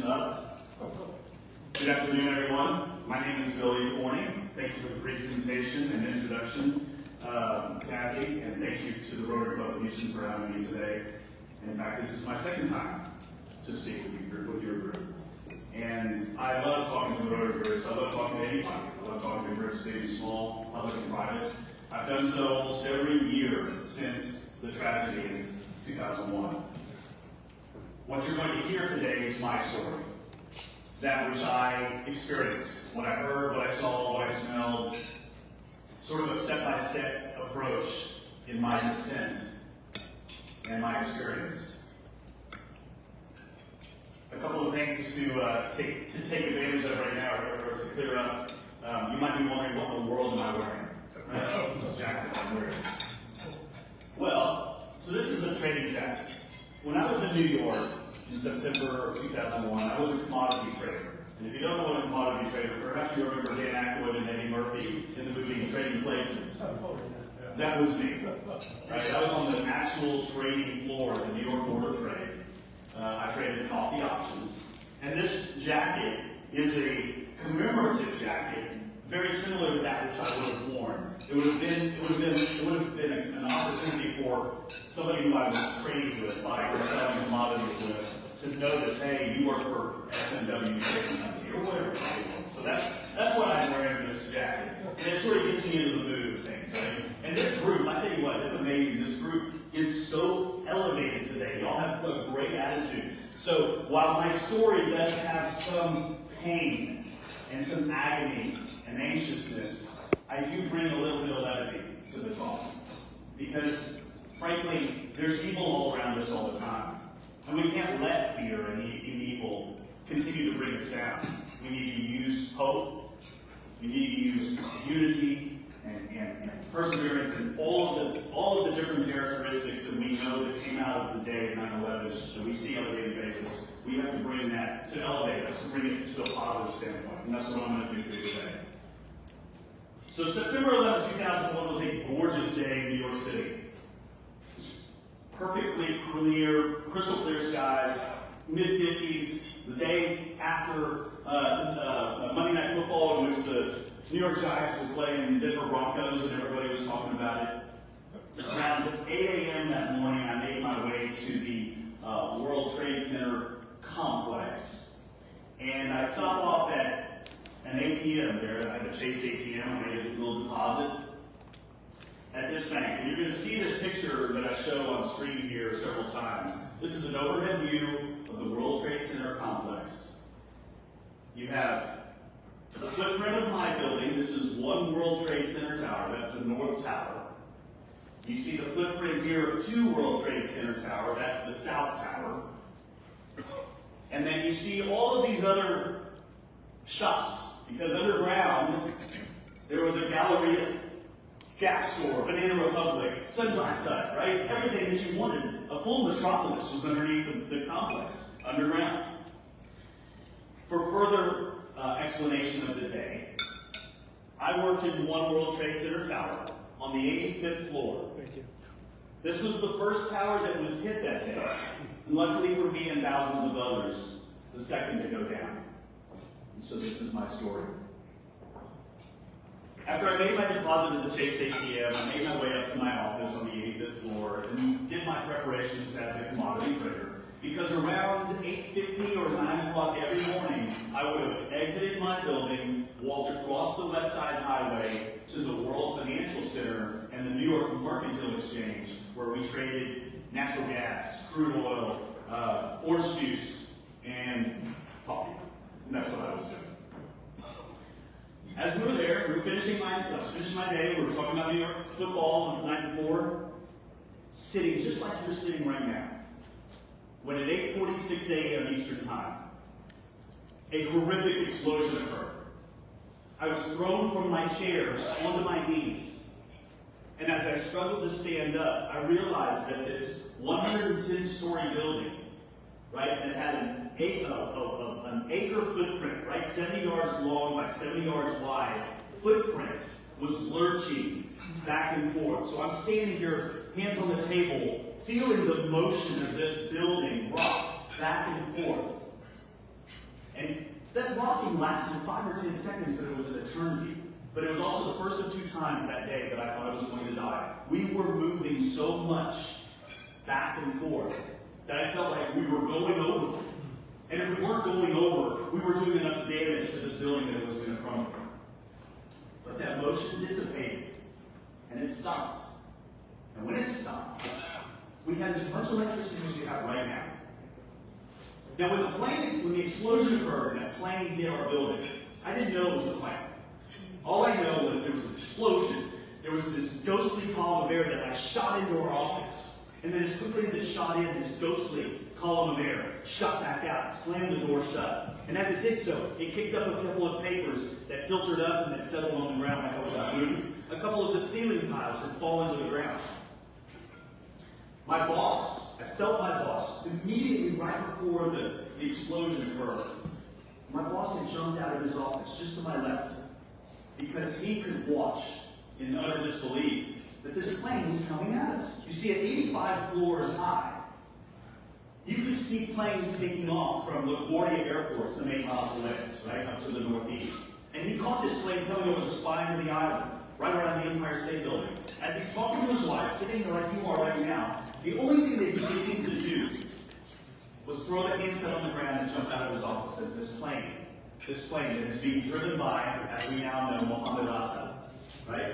up. Good afternoon, everyone. My name is Billy Forney. Thank you for the presentation and introduction, Kathy, and thank you to the Rotary Club of Houston for having me today. In fact, this is my second time to speak with your group. And I love talking to the Rotary groups. I love talking to anybody. I love talking to groups big and small, public and private. I've done so almost every year since the tragedy in 2001. What you're going to hear today is my story. That which I experienced, what I heard, what I saw, what I smelled, sort of a step-by-step approach in my descent and my experience. A couple of things to take advantage of right now, or to clear up. You might be wondering, what in the world am I wearing? This jacket I'm wearing. Well, so this is a trading jacket. When I was in New York in September of 2001, I was a commodity trader. And if you don't know what a commodity trader, perhaps you remember Dan Aykroyd and Eddie Murphy in the movie Trading Places. That was me. Right? I was on the actual trading floor at the New York Board of Trade. I traded coffee options. And this jacket is a commemorative jacket, very similar to that which I would have worn. It would have been an opportunity for somebody who I was trading with, buying or selling commodities with, to notice, hey, you work for SMW Trading Company, or whatever it was. So that's why I'm wearing this jacket. And it sort of gets me into the mood of things, right? And this group, I tell you what, it's amazing. This group is so elevated today. Y'all have a great attitude. So while my story does have some pain and some agony and anxiousness, I do bring a little bit of levity to the talk. Because, frankly, there's evil all around us all the time. And we can't let fear and evil continue to bring us down. We need to use hope. We need to use unity and perseverance and all of the different characteristics that we know that came out of the day of 9/11 that we see on a daily basis. We have to bring that to elevate us, to bring it to a positive standpoint. And that's what I'm going to do for you today. So September 11, 2001 was a gorgeous day in New York City. Perfectly clear, crystal clear skies, mid-50s, the day after Monday Night Football, in which the New York Giants were playing Denver Broncos, and everybody was talking about it. Around 8 a.m. that morning, I made my way to the World Trade Center complex. And I stopped off at an ATM there. I had a Chase ATM. I made a little deposit at this bank. And you're going to see this picture that I show on screen here several times. This is an overhead view of the World Trade Center complex. You have the footprint of my building. This is one World Trade Center tower. That's the North Tower. You see the footprint here of two World Trade Center tower. That's the South Tower. And then you see all of these other shops. Because underground, there was a Galleria, Gap Store, Banana Republic, Sun by Sun, right? Everything that you wanted. A full metropolis was underneath the complex, underground. For further explanation of the day, I worked in one World Trade Center tower on the 85th floor. Thank you. This was the first tower that was hit that day. And luckily for me and thousands of others, the second to go down. And so this is my story. After I made my deposit at the Chase ATM, I made my way up to my office on the 85th floor and did my preparations as a commodity trader. Because around 8:50 or 9 o'clock every morning, I would have exited my building, walked across the West Side Highway to the World Financial Center and the New York Mercantile Exchange, where we traded natural gas, crude oil, orange juice, and coffee. And that's what I was doing. As we were there, we were finishing my day. We were talking about New York football the night before, sitting just like you're sitting right now. When at 8:46 a.m. Eastern Time, a horrific explosion occurred. I was thrown from my chair onto my knees. And as I struggled to stand up, I realized that this 110-story building, right, that had an acre footprint, right, 70 yards long by 70 yards wide, footprint was lurching back and forth. So I'm standing here, hands on the table, feeling the motion of this building rock back and forth. And that rocking lasted 5 or 10 seconds, but it was an eternity. But it was also the first of 2 times that day that I thought I was going to die. We were moving so much back and forth that I felt like we were going over. And if we weren't going over, we were doing enough damage to this building that it was going to crumble. But that motion dissipated, and it stopped. And when it stopped, we had as much electricity as we have right now. Now, when the explosion occurred and that plane hit our building, I didn't know it was a plane. All I know was there was an explosion. There was this ghostly column of air that shot into our office. And then as quickly as it shot in, this ghostly column of air shot back out, slammed the door shut. And as it did so, it kicked up a couple of papers that filtered up and that settled on the ground like I was out moving. A couple of the ceiling tiles had fallen to the ground. My boss, I felt my boss, immediately right before the explosion occurred. My boss had jumped out of his office just to my left because he could watch in utter disbelief that this plane was coming at us. You see, at 85 floors high, you could see planes taking off from LaGuardia Airport some 8 miles away, right, up to the northeast. And he caught this plane coming over the spine of the island, right around the Empire State Building. As he's talking to his wife, sitting there like you are right now, the only thing that he could think to do was throw the handset on the ground and jump out of his office as this plane that is being driven by, as we now know, Mohammed Atta, right,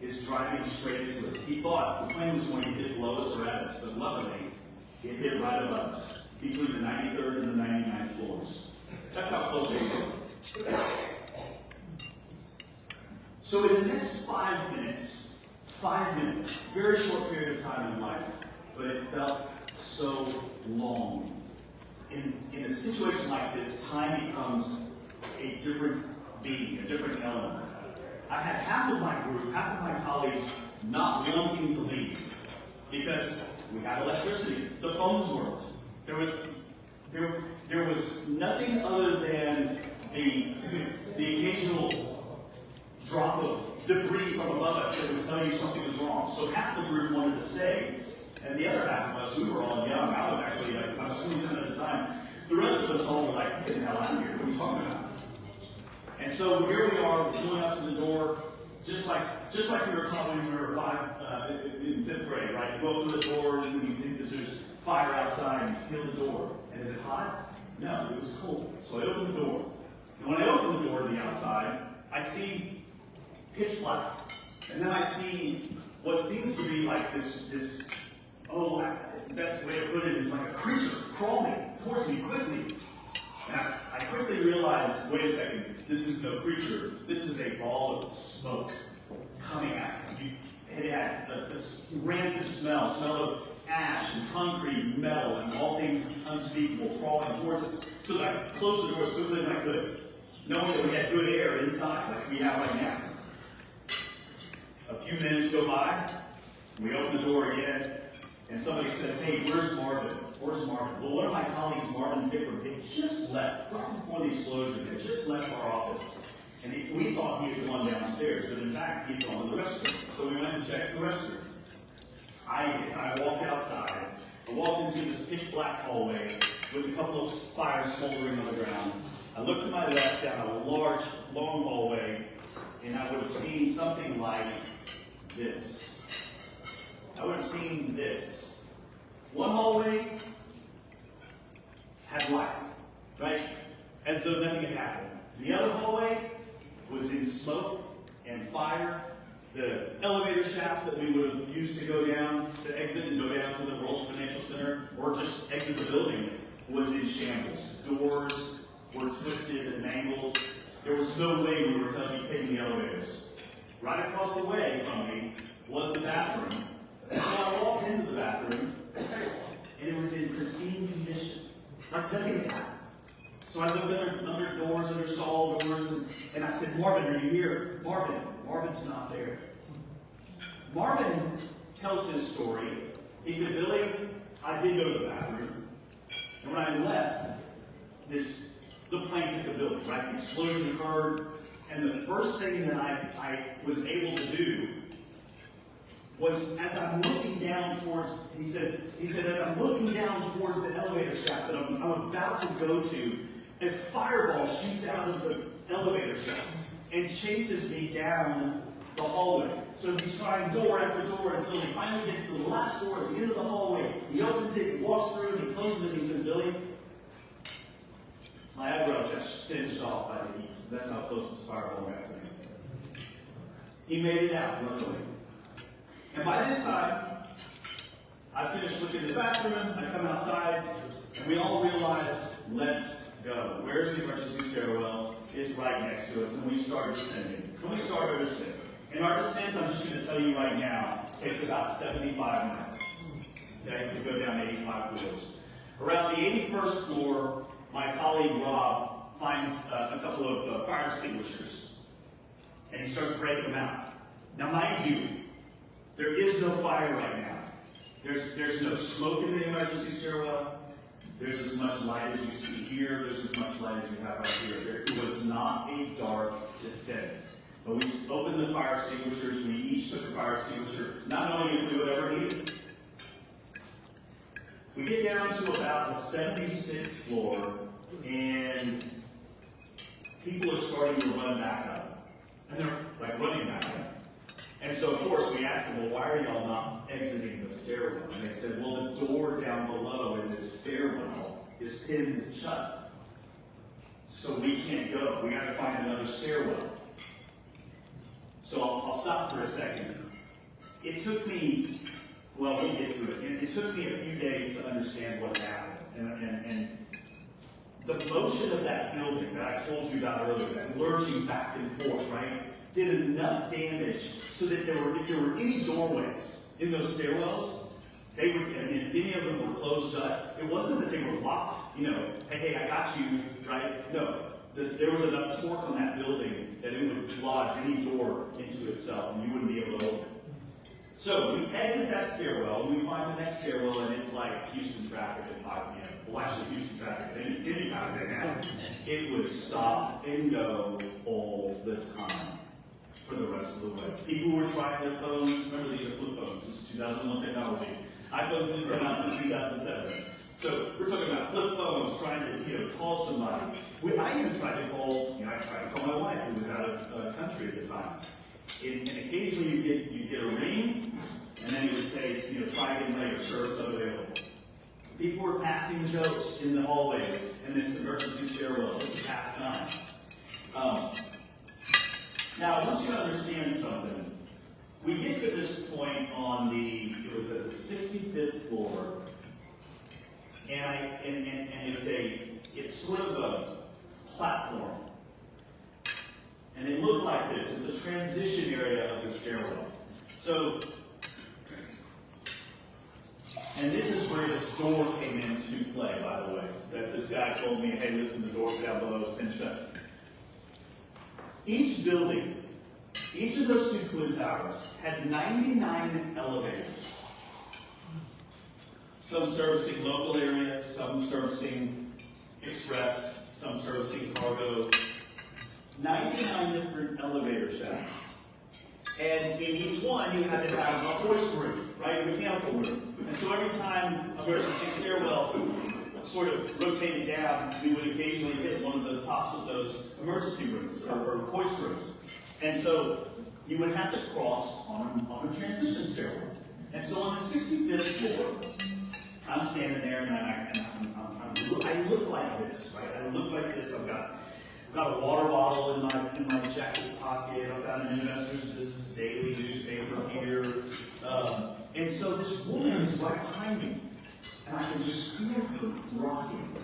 is driving straight into us. He thought the plane was going to hit below us or at us, but luckily, it hit right above us, between the 93rd and the 99th floors. That's how close we were. So in the next 5 minutes, very short period of time in life, but it felt so long. In a situation like this, time becomes a different being, a different element. I had half of my group, half of my colleagues not wanting to leave because we had electricity. The phones worked. There was nothing other than the occasional drop of debris from above us that would tell you something was wrong. So half the group wanted to stay, and the other half of us, we were all young. I was 27 at the time. The rest of us all were like, get the hell out of here. What are you talking about? And so here we are, going up to the door, just like we were taught when we were in 5th grade, right? You go up to the door, and you think there's fire outside, and you feel the door. And is it hot? No, it was cold. So I opened the door. And when I open the door to the outside, I see pitch black. And then I see what seems to be like this the best way to put it is like a creature crawling towards me quickly. And I quickly realized, wait a second, this is no creature. This is a ball of smoke coming at me. It had this rancid smell of ash and concrete, metal, and all things unspeakable crawling towards us. So that I closed the door as quickly as I could, knowing that we had good air inside, like we have right now. A few minutes go by, we open the door again, and somebody says, hey, where's Marvin? Where's Marvin? Well, one of my colleagues, Marvin Fickler, had just left, right before the explosion, had just left our office. And we thought he had gone downstairs, but in fact, he had gone to the restroom. So we went and checked the restroom. I walked outside. I walked into this pitch black hallway with a couple of fires smoldering on the ground. I looked to my left down a large, long hallway, and I would have seen something like this. I would have seen this. One hallway had light, right? As though nothing had happened. The other hallway was in smoke and fire. The elevator shafts that we would have used to go down, to exit and go down to the World's Financial Center, or just exit the building, was in shambles. Doors were twisted and mangled. There was no way we were taking the elevators. Right across the way from me was the bathroom. And so I walked into the bathroom, and it was in pristine condition, like nothing had happened. So I looked under doors, under stall doors, and I said, Marvin, are you here? Marvin's not there. Marvin tells his story. He said, Billy, I did go to the bathroom, and when I left, the plane hit the building, right? The explosion occurred, and the first thing that I was able to do was, as I'm looking down towards, he said, as I'm looking down towards the elevator shafts that I'm about to go to, a fireball shoots out of the elevator shaft and chases me down the hallway. So he's trying door after door until he finally gets to the last door at the end of the hallway. He opens it, he walks through, and he closes it, and he says, Billy, my eyebrows got singed off by the heat. That's how close this fireball got to me. He made it out, luckily. And by this time, I finished looking at the bathroom, I come outside, and we all realize, let's go. Where's the emergency stairwell? It's right next to us, and we start descending. And we start our descent. And our descent, I'm just going to tell you right now, takes about 75 minutes. Okay, to go down 85 floors. Around the 81st floor, my colleague Rob finds a couple of fire extinguishers, and he starts breaking them out. Now, mind you, there is no fire right now. There's no smoke in the emergency stairwell. There's as much light as you see here. There's as much light as you have right here. It was not a dark descent. But we opened the fire extinguishers. We each took a fire extinguisher, not knowing if we would ever need it. We get down to about the 76th floor, and people are starting to run back up. And they're like running back up. And so, of course, we asked them, well, why are y'all not exiting the stairwell? And they said, well, the door down below in this stairwell is pinned shut. So we can't go. We got to find another stairwell. So I'll stop for a second. It took me, well, we'll get to it. It took me a few days to understand what happened. And the motion of that building that I told you about earlier, that lurching back and forth, right, did enough damage so that if there were any doorways in those stairwells, they would, and if any of them were closed shut, it wasn't that they were locked, hey, I got you, right? No, there was enough torque on that building that it would lodge any door into itself, and you wouldn't be able to open it. So we exit that stairwell, and we find the next stairwell, and it's like Houston traffic at 5 p.m. Well, actually, Houston traffic any time of day now. It was stop and go all the time for the rest of the way. People were trying their phones. Remember, these are flip phones. This is 2001 technology. iPhones didn't come out until 2007. So we're talking about flip phones, trying to call somebody. I even tried to call. I tried to call my wife, who was out of country at the time. And occasionally you get a ring, and then it would say, try again later, service unavailable. People were passing jokes in the hallways in this emergency stairwell just to pass time. Now, I want you to understand something. We get to this point on it was at the 65th floor, and it's sort of a platform. And it looked like this. It's a transition area of the stairwell. So, and this is where this door came into play, by the way. That this guy told me, hey, listen, the door down below is pinned shut. Each building, each of those two twin towers, had 99 elevators. Some servicing local areas, some servicing express, some servicing cargo. 99 different elevator shafts. And in each one, you had to have a hoist room, right? A mechanical room. And so every time a emergency stairwell sort of rotated down, we would occasionally hit one of the tops of those emergency rooms or hoist rooms. And so you would have to cross on a transition stairwell. And so on the 65th floor, I'm standing there, and I look like this, right? I look like this. I've got a water bottle in my jacket pocket. I've got an Investor's Business Daily newspaper here. And so this woman is right behind me. And I can just feel her rocking.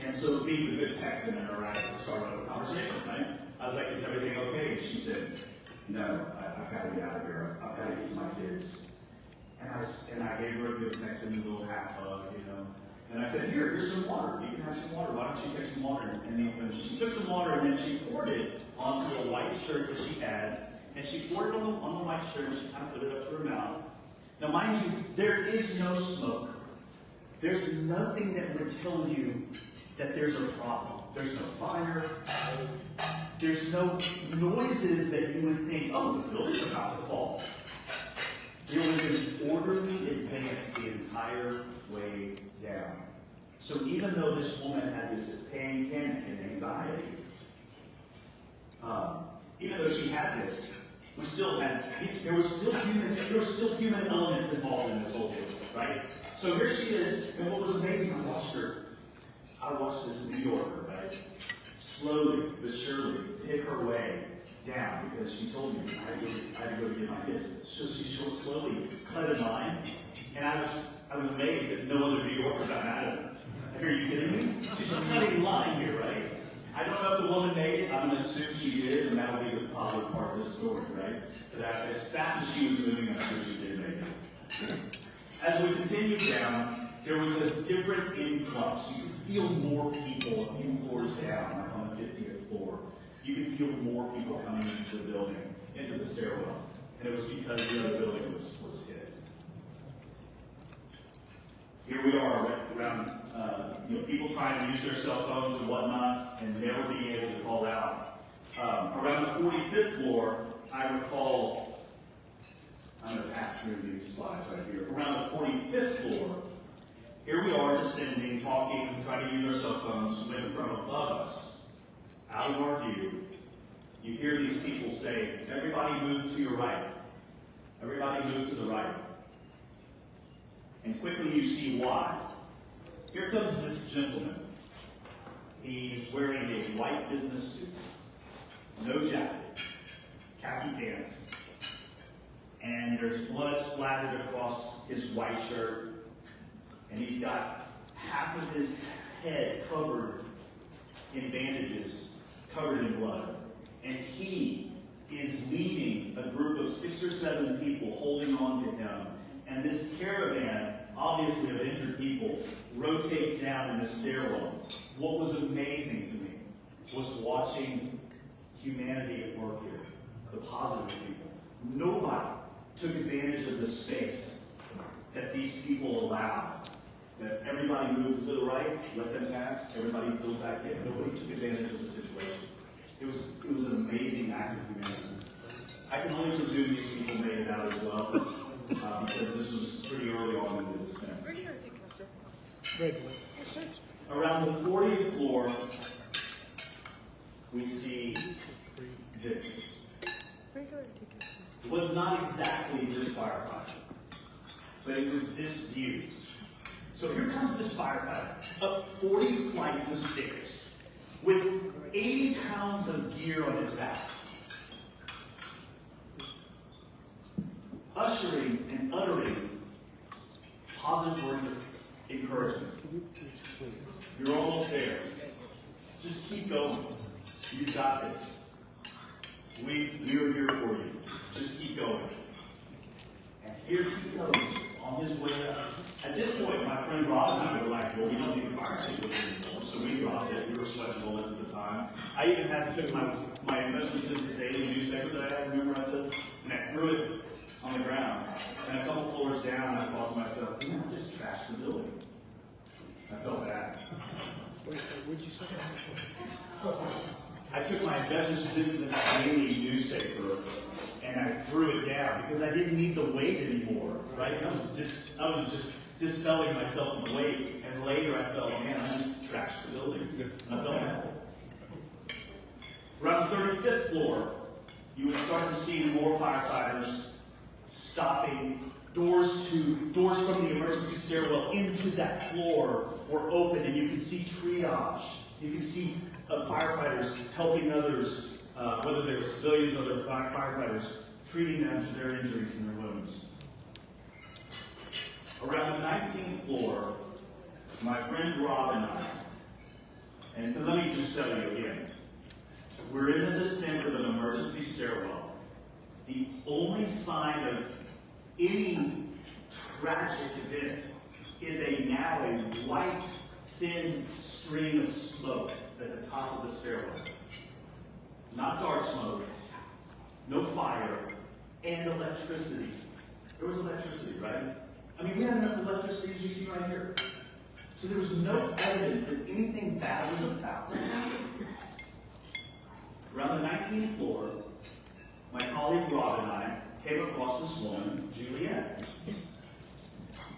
And so being the good Texan in her, I started a conversation, right? I was like, is everything okay? She said, no, I've got to get out of here. I've got to get to my kids. And I gave her a good Texan little half hug, And I said, here's some water. You can have some water. Why don't you take some water? And she took some water, and then she poured it onto a white shirt that she had. And she poured it on the white shirt, and she kind of put it up to her mouth. Now, mind you, there is no smoke. There's nothing that would tell you that there's a problem. There's no fire. There's no noises that you would think, oh, the building's about to fall. There was an orderly advance the entire way down. So even though this woman had this panic and anxiety, even though she had this, there were still human elements involved in this whole thing, right? So here she is, and what was amazing, I watched this New Yorker, right? Slowly but surely pick her way down, because she told me I had to go get my kids. So she slowly cut in line, and I was amazed that no other New Yorker got mad at her. Are you kidding me? She's cutting in line here, right? I don't know if the woman made it. I'm going to assume she did, and that'll be the positive part of this story, right? But as fast as she was moving, I'm sure she did make it. As we continued down, there was a different influx. You could feel more people a few floors down, like on the 50th floor. You could feel more people coming into the building, into the stairwell. And it was because the other building was hit. Here we are around people trying to use their cell phones and whatnot and never being able to call out. Around the 45th floor, I recall, I'm going to pass through these slides right here. Around the 45th floor, here we are descending, talking, trying to use our cell phones, when from above us, out of our view, you hear these people say, everybody move to your right. Everybody move to the right. And quickly you see why. Here comes this gentleman. He's wearing a white business suit, no jacket, khaki pants, and there's blood splattered across his white shirt, and he's got half of his head covered in bandages, covered in blood, and he is leading a group of 6 or 7 people holding on to him, and this caravan, obviously of injured people, rotates down in the stairwell. What was amazing to me was watching humanity at work here, the positive people. Nobody took advantage of the space that these people allowed. That everybody moved to the right, let them pass, everybody filled back in. Nobody took advantage of the situation. It was an amazing act of humanity. I can only presume these people made it out as well, because this was pretty early on in the descent. Around the 40th floor, we see this. It was not exactly this firefighter, but it was this view. So here comes this firefighter up 40 flights of stairs with 80 pounds of gear on his back, ushering and uttering positive words of encouragement. You're almost there. Just keep going. You've got this. We are here for you. Just keep going. And here he goes on his way up. At this point, my friend Rob and I were like, well, we don't need a fire extinguisher anymore. So we dropped it. We were sweating bullets at the time. I even took my investment business daily newspaper that I had, remember I said, and I threw it on the ground. And a couple floors down, I thought to myself, you know, I just trashed the building. I felt bad. What'd you say? I took my investors business daily newspaper and I threw it down because I didn't need the weight anymore, right? I was just dispelling myself with weight, and later I felt, man, I just trashed the building. And I felt bad. Around the 35th floor, you would start to see more firefighters stopping. Doors from the emergency stairwell into that floor were open, and you could see triage. You could see firefighters helping others, whether they were civilians or they were firefighters, treating them to their injuries and their wounds. Around the 19th floor, my friend Rob and I, and let me just tell you again, we're in the descent of an emergency stairwell. The only sign of any tragic event is now a white, thin stream of smoke at the top of the stairwell. Not dark smoke, no fire, and electricity. There was electricity, right? I mean, we had enough electricity as you see right here. So there was no evidence that anything bad was about. Around the 19th floor, my colleague Rob and I came across this woman, Juliette.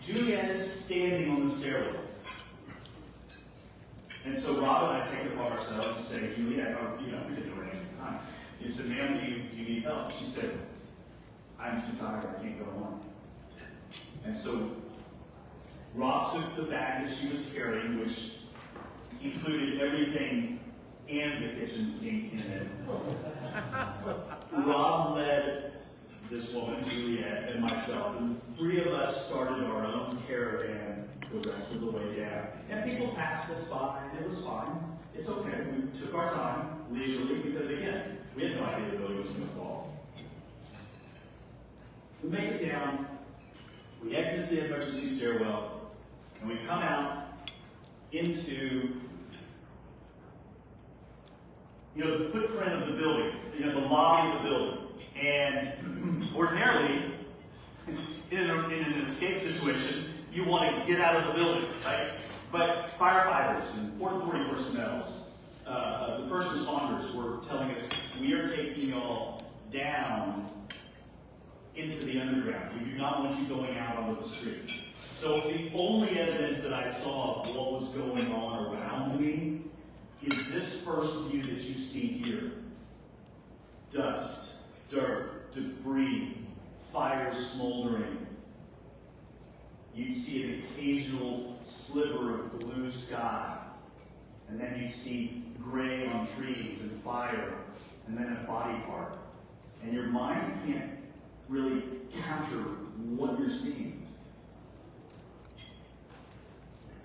Juliette is standing on the stairwell. And so Rob and I take it upon ourselves to say, Juliet, we didn't do it any time. He said, ma'am, do you need help? She said, I'm too tired, I can't go on. And so Rob took the bag that she was carrying, which included everything and the kitchen sink in it. Rob led this woman, Juliet, and myself, and the three of us started our own caravan the rest of the way down. And people passed us by, and it was fine. It's okay. We took our time, leisurely, because again, we had no idea the building was going to fall. We make it down, we exit the emergency stairwell, and we come out into the footprint of the building, the lobby of the building. And ordinarily, in an escape situation, you want to get out of the building, right? But firefighters and Port Authority personnel, the first responders were telling us, we are taking y'all down into the underground. We do not want you going out onto the street. So the only evidence that I saw of what was going on around me is this first view that you see here. Dust, dirt, debris, fire smoldering. You'd see an occasional sliver of blue sky. And then you'd see gray on trees and fire, and then a body part. And your mind can't really capture what you're seeing.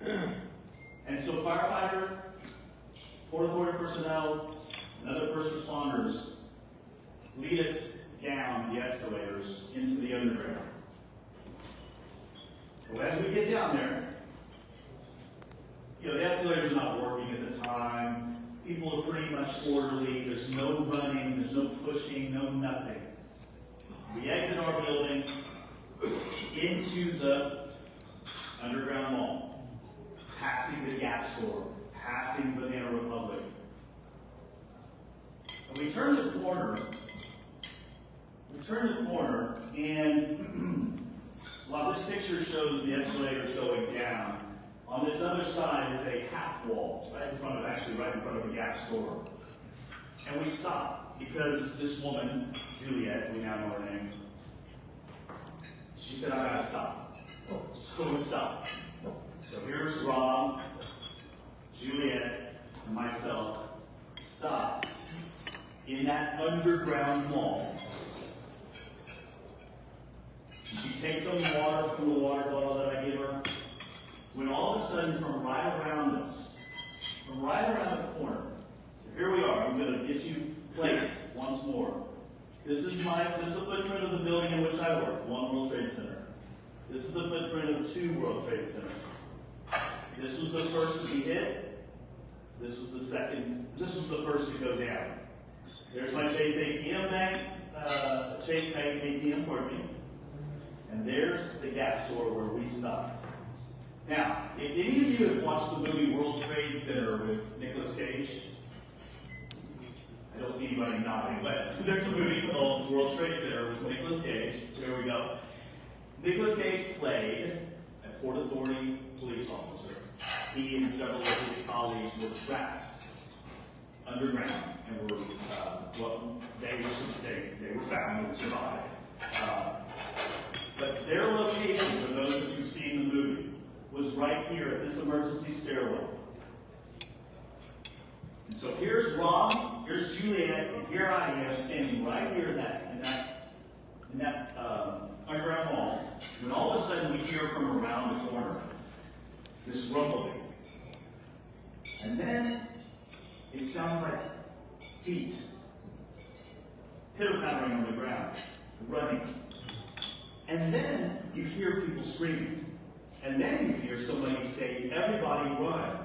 And so firefighter, Port Authority personnel, and other first responders lead us down the escalators into the underground. And as we get down there, the escalator's not working at the time. People are pretty much orderly. There's no running, there's no pushing, no nothing. We exit our building into the underground mall, passing the Gap store, passing Banana Republic. And we turn the corner, and while this picture shows the escalators going down, on this other side is a half wall, right in front of the Gap store. And we stop because this woman, Juliet, we now know her name, she said, I gotta stop. So we stop. So here's Rob, Juliet, and myself, stop in that underground mall. She takes some water from the water bottle that I give her, when all of a sudden, from right around us, from right around the corner, so here we are, I'm going to get you placed once more. This is the footprint of the building in which I work, One World Trade Center. This is the footprint of Two World Trade Centers. This was the first to be hit. This was the second. This was the first to go down. There's my Chase Bank ATM, pardon me. And there's the Gap store where we stopped. Now, if any of you have watched the movie World Trade Center with Nicolas Cage, I don't see anybody nodding, but there's a movie called World Trade Center with Nicolas Cage. There we go. Nicolas Cage played a Port Authority police officer. He and several of his colleagues were trapped underground and were they were found and survived. But their location, for those that you've seen in the movie, was right here at this emergency stairwell. And so here's Rob, here's Juliet, and here I am standing right here in that underground mall. When all of a sudden we hear from around the corner this rumbling. And then it sounds like feet pitter-pattering on the ground, running. And then you hear people screaming. And then you hear somebody say, everybody run.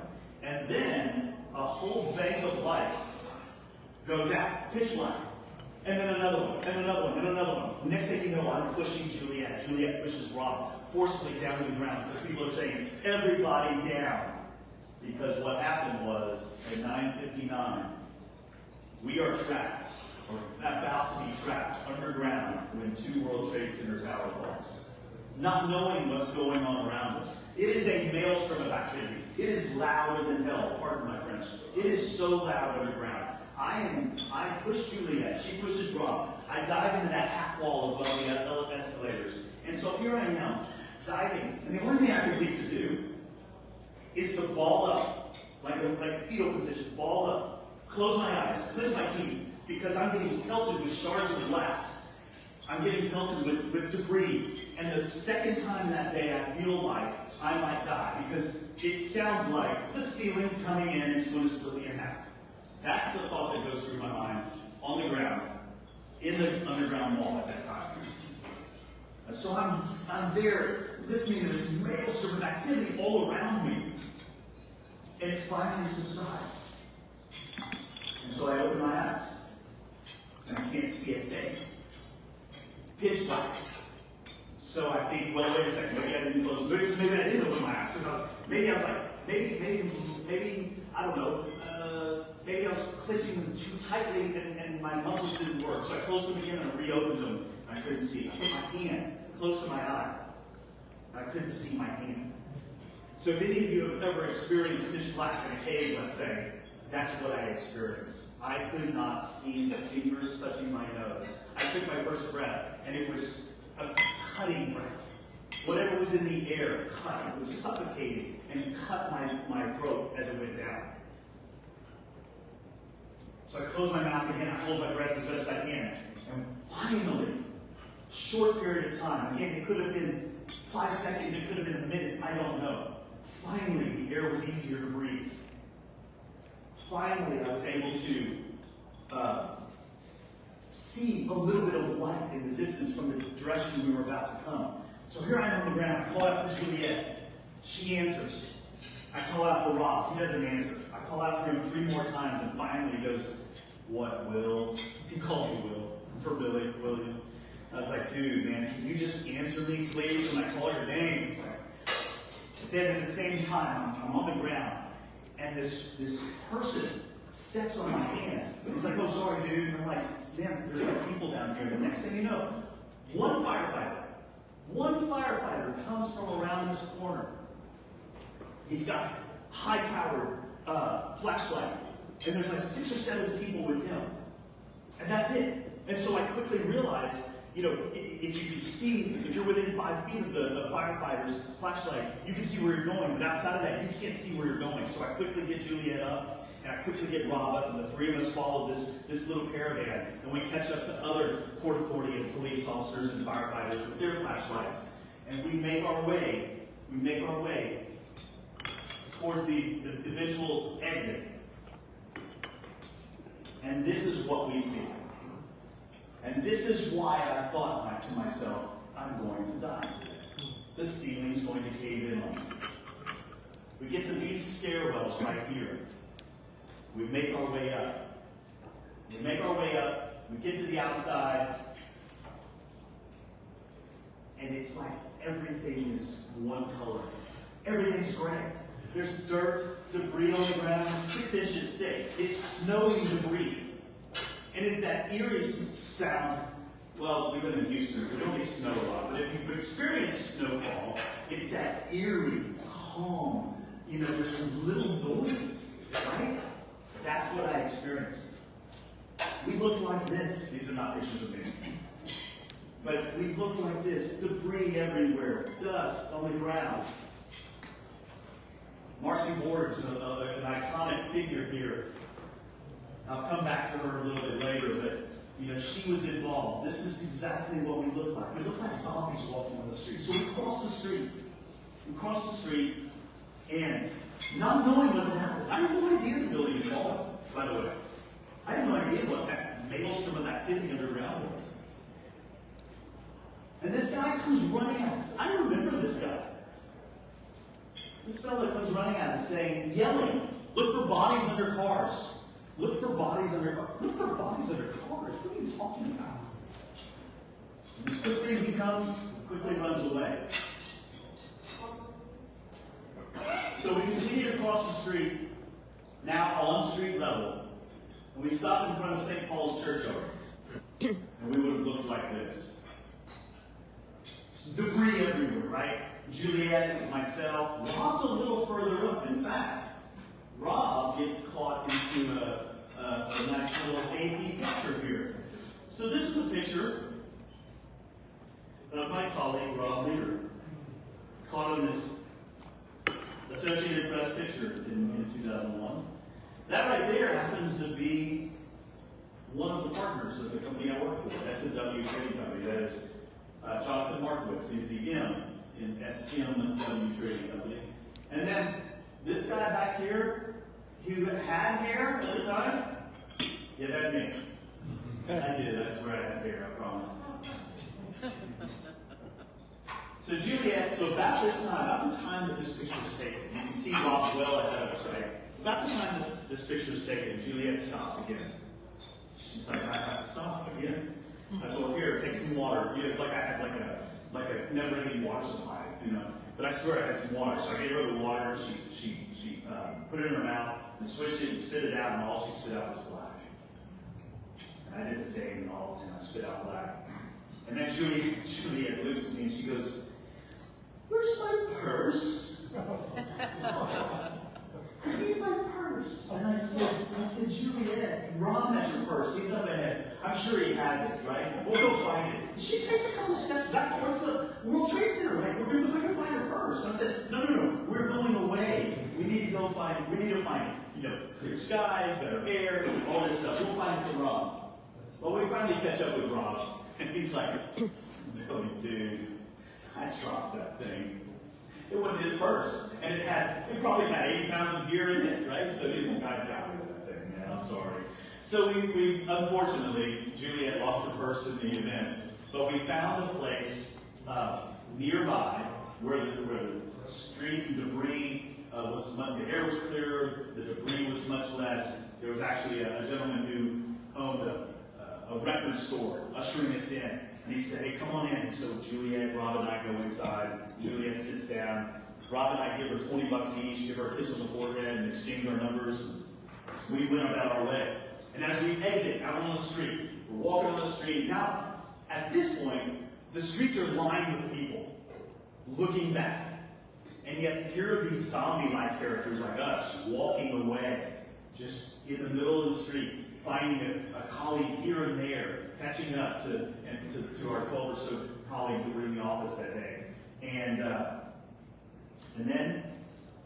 And then a whole bank of lights goes out, pitch black. And then another one, and another one, and another one. Next thing you know, I'm pushing Juliet. Juliet pushes Rob forcefully down to the ground because people are saying, everybody down. Because what happened was, at 9:59, we are trapped, or about to be trapped, underground when Two World Trade Center tower falls. not knowing what's going on around us. It is a maelstrom of activity. It is louder than hell, pardon my French. It is so loud underground. I push Juliet, she pushes Rob. I dive into that half wall above the escalators. And so here I am, diving. And the only thing I can think to do is to ball up, like a fetal position, ball up, close my eyes, clench my teeth, because I'm getting pelted with shards of glass. I'm getting pelted with debris. And the second time that day, I feel like I might die, because it sounds like the ceiling's coming in and it's going to split me in half. That's the thought that goes through my mind on the ground, in the underground mall at that time. And so I'm there listening to this maelstrom of activity all around me. And it finally subsides. And so I open my eyes. And I can't see a thing. Pitch black. So I think, well, wait a second, maybe I didn't close. Maybe I didn't open my eyes. Because maybe I was like, maybe, I don't know. Maybe I was clenching them too tightly and my muscles didn't work. So I closed them again and reopened them. And I couldn't see. I put my hand close to my eye. And I couldn't see my hand. So if any of you have ever experienced pitch black in a cave, let's say, that's what I experienced. I could not see the fingers touching my nose. I took my first breath, and it was a cutting breath. Whatever was in the air cut. It was suffocating and cut my throat as it went down. So I close my mouth again, I hold my breath as best I can. And finally, short period of time, again, it could have been 5 seconds, it could have been a minute, I don't know. Finally, the air was easier to breathe. Finally, I was able to see a little bit of light in the distance from the direction we were about to come. So here I am on the ground. I call out for Juliet. She answers. I call out for Rob. He doesn't answer. I call out for him 3 more times, and finally he goes, "What, Will?" He called me Will for William. I was like, "Dude, man, can you just answer me, please, when I call your name?" He's like, but then at the same time, I'm on the ground, and this person steps on my hand. He's like, "Oh, sorry, dude." And I'm like, "Man, there's like people down here." The next thing you know, one firefighter comes from around this corner. He's got high-powered flashlight, and there's like 6 or 7 people with him, and that's it. And so I quickly realized, you know, if you can see, if you're within 5 feet of the firefighter's flashlight, you can see where you're going, but outside of that, you can't see where you're going. So I quickly get Juliet up, and I quickly get Rob up, and the 3 of us follow this little caravan, and we catch up to other Port Authority and police officers and firefighters with their flashlights, and we make our way towards the eventual exit. And this is what we see. And this is why I thought to myself, I'm going to die today. The ceiling's going to cave in on me. We get to these stairwells right here. We make our way up. We get to the outside. And it's like everything is one color. Everything's gray. There's dirt, debris on the ground, 6 inches thick. It's snowing debris. And it's that eerie sound. Well, we live in Houston, so we don't get snow a lot. But if you've experienced snowfall, it's that eerie, calm, you know, there's some little noise, right? That's what I experienced. We look like this. These are not pictures of me. But we look like this. Debris everywhere. Dust on the ground. Marcy Ward's an iconic figure here. I'll come back to her a little bit later, but you know, she was involved. This is exactly what we look like. We look like zombies walking on the street. So we cross the street. And not knowing what happened. I had no idea the building had fallen, by the way. I had no idea what that maelstrom of activity underground was. And this guy comes running at us. I remember this guy. This fellow comes running at us saying, yelling, "Look for bodies under cars. Look for bodies under cars." Look for bodies under cars? What are you talking about? And as quickly as he comes, he quickly runs away. So we continue to cross the street, now on street level, and we stop in front of St. Paul's churchyard. And we would have looked like this. Debris everywhere. right? Juliet, myself, Rob's a little further up. In fact, Rob gets caught into a nice little AP picture here. So this is a picture of my colleague, Rob Leader, caught in this Associated Press picture in 2001. That right there happens to be one of the partners of the company I work for, S&W Trading Company. That is Jonathan Markowitz. He's the M in SMW Trading Company. And then this guy back here, who had hair at the time, yeah, that's me. I did. I swear I had hair, I promise. So Juliet, so about this time, about the time that this picture is taken, you can see Rob well ahead of us, right? About the time this picture is taken, Juliet stops again. She's like, I have to stop again. I said, well, here, take some water. You know, it's like I had like a never-ending water supply, you know. But I swear I had some water, so I gave her the water. She put it in her mouth and swished it and spit it out, and all she spit out was black. And I did the same, and I spit out black. And then Juliet looks at me and she goes, "Where's my purse? I need my purse." And I said, "Juliet, Rob has your purse. He's up ahead. I'm sure he has it, right? We'll go find it." She takes a couple steps back towards the World Trade Center, right? We're going to find her purse. I said, no, we're going away. We need to find, you know, clear skies, better air, all this stuff. We'll find it for Rob. Well, we finally catch up with Rob, and he's like, "No, dude, I dropped that thing. It wasn't his purse, and it probably had 80 pounds of gear in it, right? So he's like, I got rid of that thing, man. I'm sorry." So we unfortunately, Juliet lost her purse in the event, but we found a place nearby where the street and debris the air was clearer, the debris was much less. There was actually a gentleman who owned a record store ushering us in. And he said, "Hey, come on in." And so Juliet, Rob, and I go inside. Juliet sits down. Rob and I give her $20 each, give her a kiss on the forehead, and exchange our numbers. We went about our way. And as we exit out on the street, we're walking on the street. Now, at this point, the streets are lined with people looking back. And yet, here are these zombie-like characters like us walking away, just in the middle of the street, finding a colleague here and there, catching up to our 12 or so colleagues that were in the office that day. And then,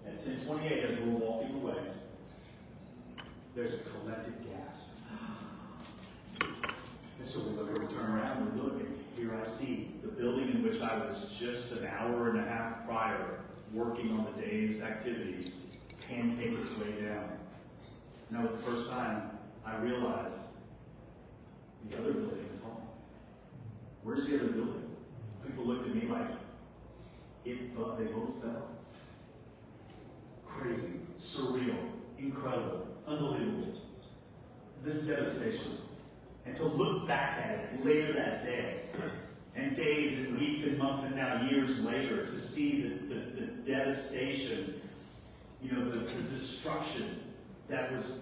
at 10:28, as we're walking away, there's a collective gasp. And so we look over, turn around, and we look, and here I see the building in which I was just an hour and a half prior working on the day's activities, pancake its way down. And that was the first time I realized the other building had fallen. Where's the other building? People looked at me like they both fell. Crazy, surreal, incredible, unbelievable. This devastation. And to look back at it later that day, and days and weeks and months and now years later, to see the devastation, you know, the destruction that was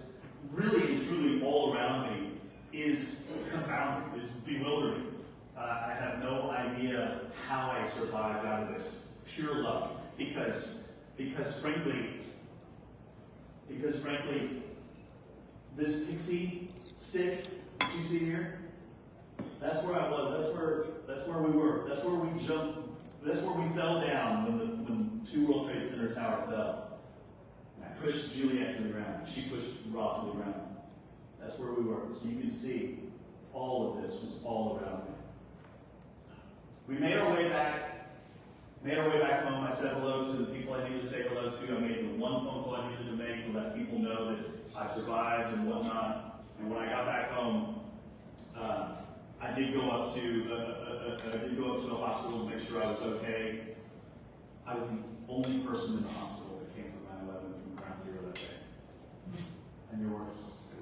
really and truly all around me is confounding, it's bewildering. I have no idea how I survived out of this. Pure luck. Because frankly, this pixie stick that you see here, that's where I was. That's where we were. That's where we jumped. That's where we fell down when 2 World Trade Center tower fell. And I pushed Juliet to the ground. She pushed Rob to the ground. That's where we were. So you can see all of this was all around me. We made our way back home. I said hello to the people I needed to say hello to. I made the one phone call I needed to make to let people know that I survived and whatnot. And when I got back home, I did go up to the hospital to make sure I was okay. I was the only person in the hospital that came from 9/11 from Ground Zero that day. And there were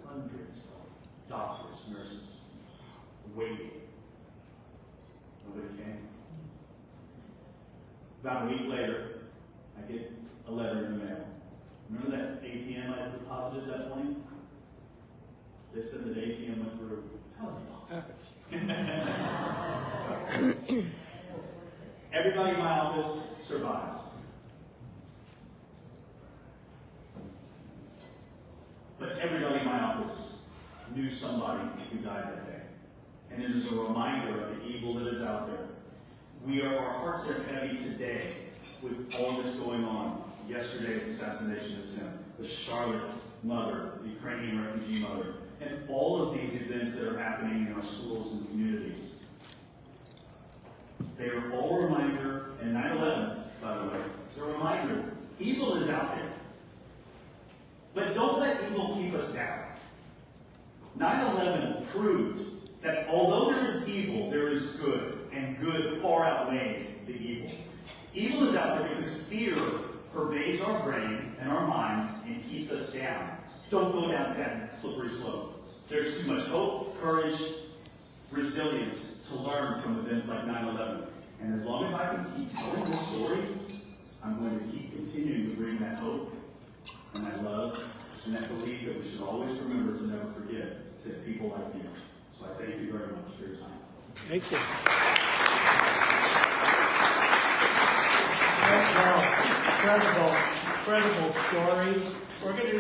hundreds of doctors, nurses, waiting. Nobody came. About a week later, I get a letter in the mail. Remember that ATM I deposited that morning? They said that ATM went through. How is it possible? Everybody in my office survived. But everybody in my office knew somebody who died that day. And it is a reminder of the evil that is out there. Our hearts are heavy today with all that's going on. Yesterday's assassination attempt, the Charlotte mother, the Ukrainian refugee mother, and all of these events that are happening in our schools and communities. They are all a reminder, and 9/11, by the way, is a reminder. Evil is out there. But don't let evil keep us down. 9/11 proved that although there is evil, there is good, and good far outweighs the evil. Evil is out there because fear pervades our brain and our minds and keeps us down. Don't go down that slippery slope. There's too much hope, courage, resilience to learn from events like 9/11. And as long as I can keep telling this story, I'm going to keep continuing to bring that hope and that love and that belief that we should always remember to never forget to people like you. So I thank you very much for your time. Thank you. Incredible story. We're going to